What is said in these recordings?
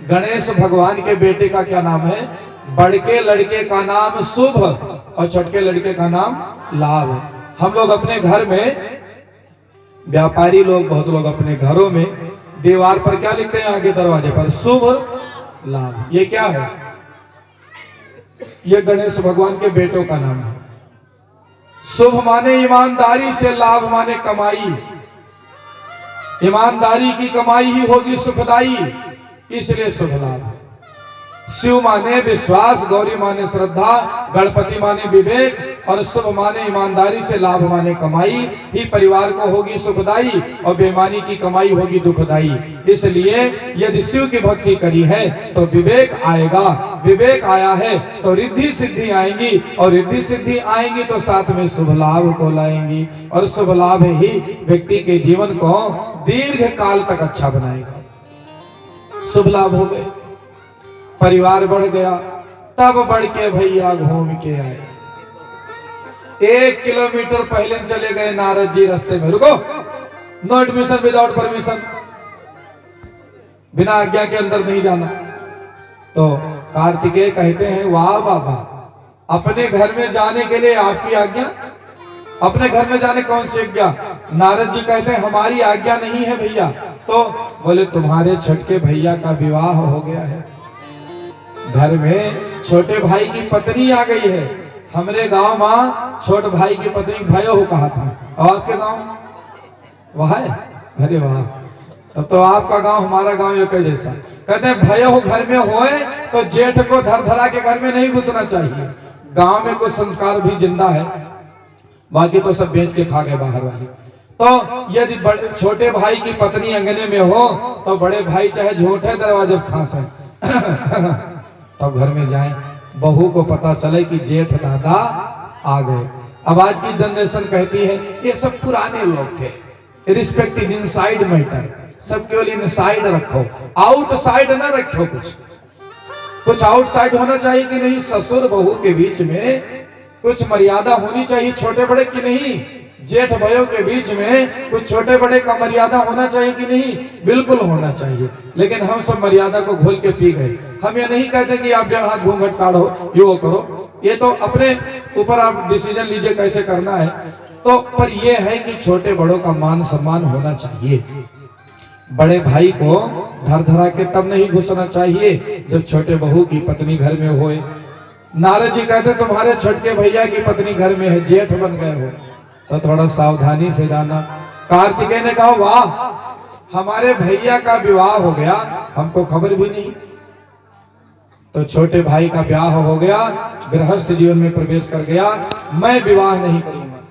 गणेश भगवान के बेटे का क्या नाम है? बड़के लड़के का नाम शुभ और छोटके लड़के का नाम लाभ। हम लोग अपने घर में, व्यापारी लोग, बहुत लोग अपने घरों में दीवार पर क्या लिखते हैं? आगे दरवाजे पर शुभ लाभ। ये क्या है? ये गणेश भगवान के बेटों का नाम है। शुभ माने ईमानदारी से, लाभ माने कमाई। ईमानदारी की कमाई ही होगी सुखदाई, इसलिए शुभ लाभ। शिव माने विश्वास, गौरी माने श्रद्धा, गणपति माने विवेक और शुभ माने ईमानदारी से, लाभ माने कमाई ही परिवार को होगी सुखदाई और बेईमानी की कमाई होगी दुखदाई। इसलिए यदि शिव की भक्ति करी है तो विवेक आएगा, विवेक आया है तो रिद्धि सिद्धि आएंगी और रिद्धि सिद्धि आएंगी तो साथ में शुभ लाभ को लाएंगी और शुभ लाभ ही व्यक्ति के जीवन को दीर्घ काल तक अच्छा बनाएगा। शुभ लाभ हो गए, परिवार बढ़ गया, तब बढ़ के भैया घूम के आए। 1 किलोमीटर पहले चले गए नारद जी, रास्ते में रुको, नो एडमिशन विदाउट परमिशन, बिना आज्ञा के अंदर नहीं जाना। तो कार्तिकेय कहते हैं, वाह बाबा, अपने घर में जाने के लिए आपकी आज्ञा? अपने घर में जाने कौन सी आज्ञा? नारद जी कहते हैं, हमारी आज्ञा नहीं है भैया। तो बोले, तुम्हारे छोटे भैया का विवाह हो गया है, घर में छोटे भाई की पत्नी आ गई है। हमरे गांव में छोटे भाई की पत्नी भयो हो कहा था, और आपके गांव वह है? अरे वाह, तब तो आपका गांव हमारा गांव एक जैसा। कहते हैं भयो हो घर में होए तो जेठ को धर धरा के घर में नहीं घुसना चाहिए। गांव में कुछ संस्कार भी जिंदा है, बाकी तो सब बेच के खा गए बाहर वाले। तो यदि छोटे भाई की पत्नी अंगने में हो तो बड़े भाई चाहे झूठे दरवाजे खांसे तब घर में जाएं, बहू को पता चले कि जेठ दादा आ गए। अब आज की जनरेशन कहती है ये सब पुराने लोग थे, रिस्पेक्ट इज इनसाइड मैटर, सब केवल इनसाइड रखो, आउटसाइड ना रखो। कुछ आउटसाइड होना चाहिए कि नहीं? ससुर बहू के बीच में कुछ मर्यादा होनी चाहिए, छोटे बड़े की नहीं। जेठ भाइयों के बीच में कुछ छोटे बड़े का मर्यादा होना चाहिए कि नहीं? बिल्कुल होना चाहिए। लेकिन हम सब मर्यादा को घोल के पी गए। हम ये नहीं कहते कि आप 1.5 हाथ घूंघट काढ़ो, यो करो, ये तो अपने ऊपर आप डिसीजन लीजिए कैसे करना है। तो पर ये है कि छोटे बड़ों का मान सम्मान होना चाहिए। बड़े भाई को धर धरा के तब नहीं घुसना चाहिए जब छोटे बहू की पत्नी घर में होए। नारद जी कहते तुम्हारे छोटे भैया की पत्नी घर में है, जेठ बन गए हो तो थोड़ा सावधानी से जाना। कार्तिकेय ने कहा, वाह, हमारे भैया का विवाह हो गया, हमको खबर भी नहीं। तो छोटे भाई का ब्याह हो गया, गृहस्थ जीवन में प्रवेश कर गया, मैं विवाह नहीं करूंगा।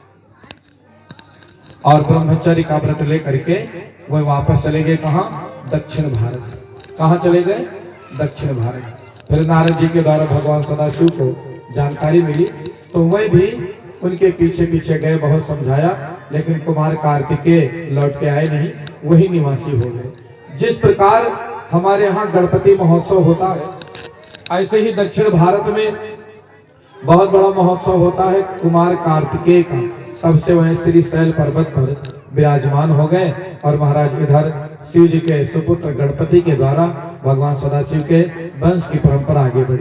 और ब्रह्मचर्य का व्रत लेकर के वो वापस चले गए। कहां? दक्षिण भारत। कहां चले गए? दक्षिण भारत। फिर नारद जी के द्वारा भगवान सदाशिव को जानकारी मिली तो वह भी उनके पीछे पीछे गए, बहुत समझाया, लेकिन कुमार कार्तिकेय लौट के आए नहीं, वही निवासी हो गए। जिस प्रकार हमारे यहाँ गणपति महोत्सव होता है, ऐसे ही दक्षिण भारत में बहुत बड़ा महोत्सव होता है कुमार कार्तिकेय का। तब से वह श्रीशैल पर्वत पर विराजमान हो गए और महाराज इधर शिव जी के सुपुत्र गणपति के द्वारा भगवान सदाशिव के वंश की परंपरा आगे बढ़ी।